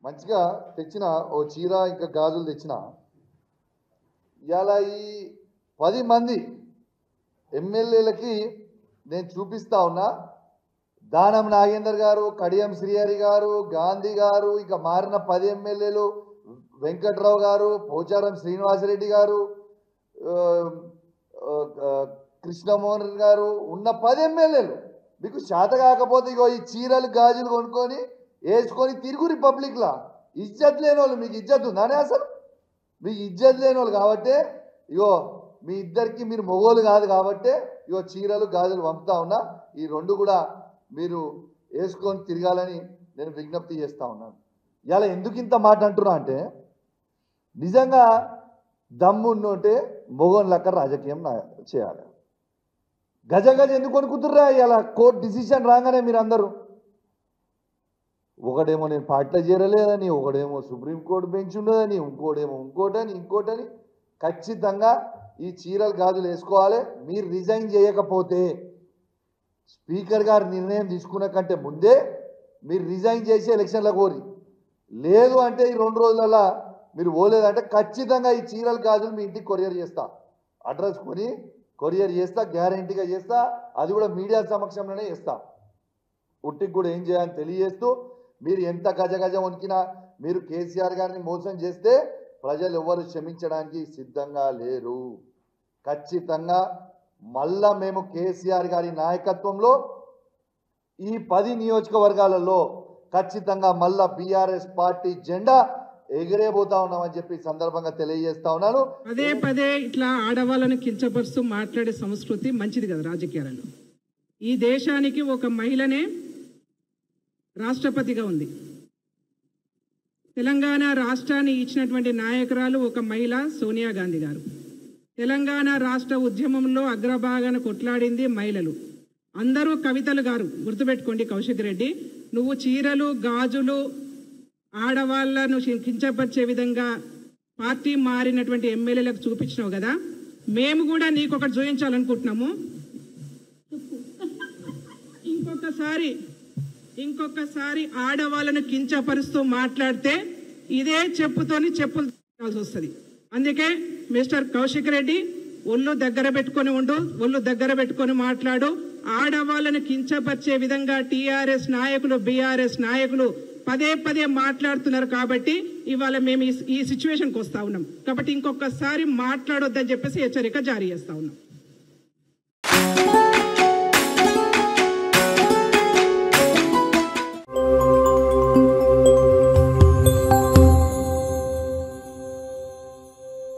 మంచిగా తెచ్చిన ఓ చీర ఇంకా గాజులు తెచ్చిన ఇలా ఈ 10 మంది ఎమ్మెల్యేలకి నేను చూపిస్తా ఉన్నా. దానం నాగేందర్ గారు, కడియం శ్రీహరి గారు, గాంధీ గారు, ఇక మారిన 10 ఎమ్మెల్యేలు, వెంకట్రావు గారు, పోచారం శ్రీనివాసరెడ్డి గారు, కృష్ణమోహన్ గారు ఉన్న 10 ఎమ్మెల్యేలు మీకు చేత కాకపోతే ఇగో ఈ చీరలు గాజులు కొనుక్కొని వేసుకొని తిరుగు రిపబ్లిక్లా. ఇజ్జత్ లేని వాళ్ళు, మీకు ఇజ్జత్ ఉందానే అసలు? మీకు ఇజ్జత్ లేని వాళ్ళు కాబట్టి ఇగో మీ ఇద్దరికి మీరు మొగోలు కాదు కాబట్టి ఇగో చీరలు గాజులు పంపుతా ఉన్నా. ఈ 2 కూడా మీరు వేసుకొని తిరగాలని నేను విజ్ఞప్తి చేస్తూ ఉన్నాను. ఇలా ఎందుకు ఇంత మాట అంటున్నా అంటే నిజంగా దమ్మున్నోటే మొగోన్ లెక్క రాజకీయం చేయాలి. గజ ఎందుకు కొనుక్కుతుర్రా? ఇలా కోర్టు డిసిషన్ రాగానే మీరు అందరూ ఒకడేమో నేను పార్టీలో చేరలేదని, ఒకడేమో సుప్రీంకోర్టు బెంచ్ ఉండదని, ఇంకోటేమో ఇంకోటని ఖచ్చితంగా ఈ చీరలు గాజులు వేసుకోవాలి. మీరు రిజైన్ చేయకపోతే స్పీకర్ గారు నిర్ణయం తీసుకున్న కంటే ముందే మీరు రిజైన్ చేసి ఎలక్షన్లకు కోరి, లేదు అంటే ఈ 2 రోజులలో మీరు పోలేదంటే ఖచ్చితంగా ఈ చీరలు గాజులు మీ ఇంటికి కొరియర్ చేస్తా. అడ్రస్ కొని కొరియర్ చేస్తా, గ్యారంటీగా చేస్తా. అది కూడా మీడియా సమక్షంలోనే చేస్తా. పుట్టికి కూడా ఏం చేయాలని తెలియజేస్తూ, మీరు ఎంత గజ వణికినా మీరు కేసీఆర్ గారిని మోసం చేస్తే ప్రజలు ఎవరు క్షమించడానికి సిద్ధంగా లేరు. ఖచ్చితంగా మళ్ళా మేము కేసీఆర్ గారి నాయకత్వంలో ఈ 10 నియోజకవర్గాలలో ఖచ్చితంగా మళ్ళా బీఆర్ఎస్ పార్టీ జెండా ఎగిరేపోతా ఉన్నామని చెప్పి సందర్భంగా తెలియజేస్తా ఉన్నాను. పదే ఇట్లా ఆడవాళ్ళను కించపరుస్తూ మాట్లాడే సంస్కృతి మంచిది కదా రాజకీయాలలో. ఈ దేశానికి ఒక మహిళనే రాష్ట్రపతిగా ఉంది. తెలంగాణ రాష్ట్రాన్ని ఇచ్చినటువంటి నాయకురాలు ఒక మహిళ సోనియా గాంధీ గారు. తెలంగాణ రాష్ట్ర ఉద్యమంలో అగ్రభాగాన కొట్లాడింది మహిళలు. అందరూ కవితలు గారు గుర్తుపెట్టుకోండి. కౌశిక్ రెడ్డి, నువ్వు చీరలు గాజులు ఆడవాళ్లను కించపరిచే విధంగా పార్టీ మారినటువంటి ఎమ్మెల్యేలకు చూపించినావు కదా, మేము కూడా నీకు ఒకటి చూపించాలనుకుంటున్నాము. ఇంకొకసారి ఆడవాళ్ళను కించపరుస్తూ మాట్లాడితే ఇదే చెప్పుతోని చెప్పులు తీయాల్సి వస్తుంది. అందుకే మిస్టర్ కౌశిక్ రెడ్డి ఒళ్ళు దగ్గర పెట్టుకొని ఉండు, ఒళ్ళు దగ్గర పెట్టుకొని మాట్లాడు. ఆడవాళ్ళను కించపరిచే విధంగా టీఆర్ఎస్ నాయకులు, బీఆర్ఎస్ నాయకులు పదే మాట్లాడుతున్నారు కాబట్టి ఇవాళ మేము ఈ సిచ్యువేషన్కి వస్తా ఉన్నాం. కాబట్టి ఇంకొకసారి మాట్లాడొద్దని చెప్పేసి హెచ్చరిక జారీ చేస్తా ఉన్నాం.